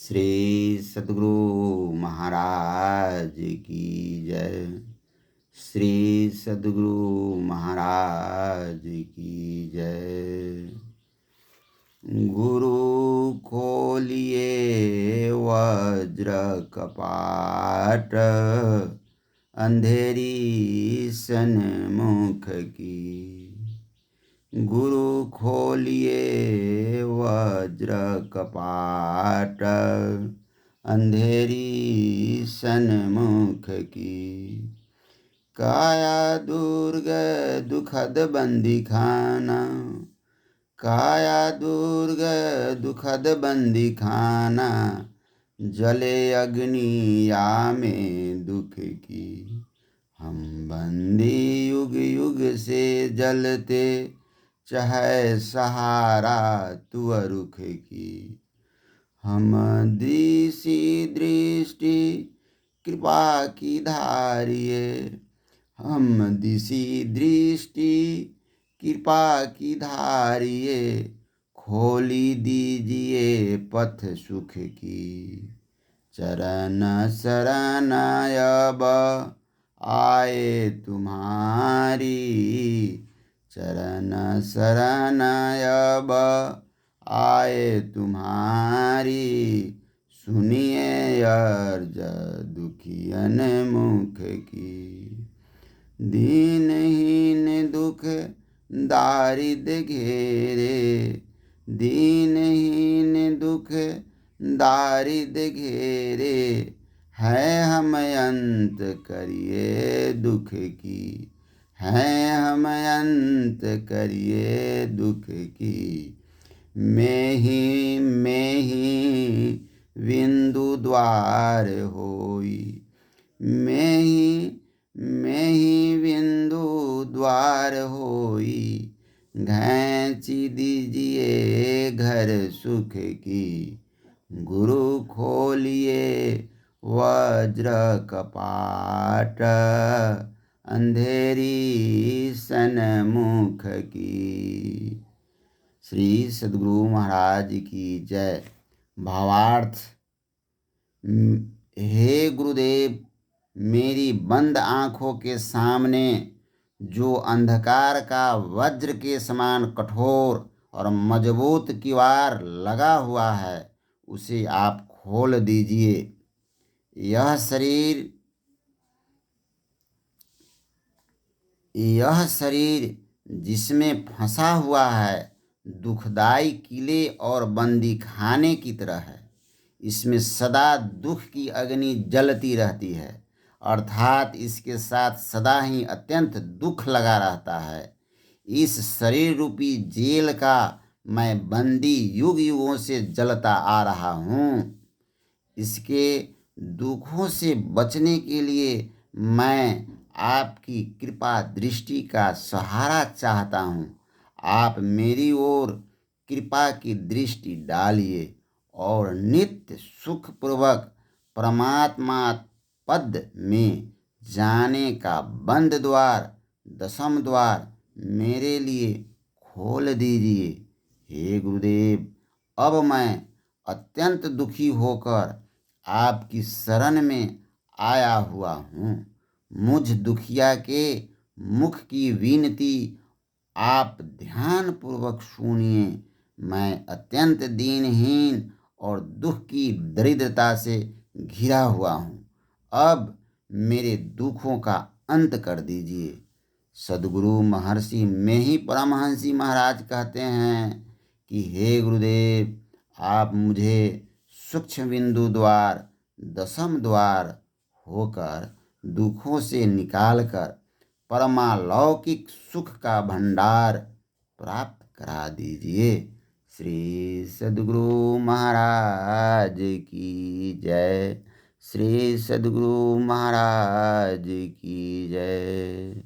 श्री सद्गुरु महाराज की जय। श्री सद्गुरु महाराज की जय। गुरु खोलिए वज्र कपाट, अंधेरी सन्मुख की। गुरु खोलिए वज्र कपाट, अंधेरी सन्मुख की। काया दुर्ग दुखद बंदी खाना, काया दुर्ग दुखद बंदी खाना, जले अग्नि या में दुख की। हम बंदी युग युग से जलते, चाहे सहारा तू रुख की। हम दिसी दृष्टि कृपा की धारिये, हम दिसी दृष्टि कृपा की धारिये, खोली दीजिए पथ सुख की। चरण शरण अब आए तुम्हारी, चरण शरण अब आए तुम्हारी। सुनिए अर्ज दुखियन मुख की। दीनहीन दुख दारिद्र घेरे, दीनहीन दुख दारिद्र घेरे, है हम अंत करिए दुख की, है हम अंत करिए दुख की। मैं ही बिंदु द्वार होई, मैं ही बिंदु द्वार होई। घैंची दीजिए घर सुख की। गुरु खोलिए वज्र कपाट, अंधेरी सन्मुख की। श्री सद्गुरु महाराज की जय। भावार्थ। हे गुरुदेव, मेरी बंद आँखों के सामने जो अंधकार का वज्र के समान कठोर और मजबूत किवाड़ लगा हुआ है, उसे आप खोल दीजिए। यह शरीर जिसमें फंसा हुआ है, दुखदाई किले और बंदी खाने की तरह है। इसमें सदा दुख की अग्नि जलती रहती है, अर्थात इसके साथ सदा ही अत्यंत दुख लगा रहता है। इस शरीर रूपी जेल का मैं बंदी युग युगों से जलता आ रहा हूँ। इसके दुखों से बचने के लिए मैं आपकी कृपा दृष्टि का सहारा चाहता हूँ। आप मेरी ओर कृपा की दृष्टि डालिए और नित्य सुखपूर्वक परमात्मा पद में जाने का बंद द्वार, दशम द्वार मेरे लिए खोल दीजिए। हे गुरुदेव, अब मैं अत्यंत दुखी होकर आपकी शरण में आया हुआ हूँ। मुझ दुखिया के मुख की विनती आप ध्यानपूर्वक सुनिए। मैं अत्यंत दीनहीन और दुख की दरिद्रता से घिरा हुआ हूँ। अब मेरे दुखों का अंत कर दीजिए। सद्गुरु महर्षि में ही परमहंसी महाराज कहते हैं कि हे गुरुदेव, आप मुझे सूक्ष्म बिंदु द्वार, दशम द्वार होकर दुखों से निकालकर परमालौकिक सुख का भंडार प्राप्त करा दीजिए। श्री सद्गुरु महाराज की जय। श्री सद्गुरु महाराज की जय।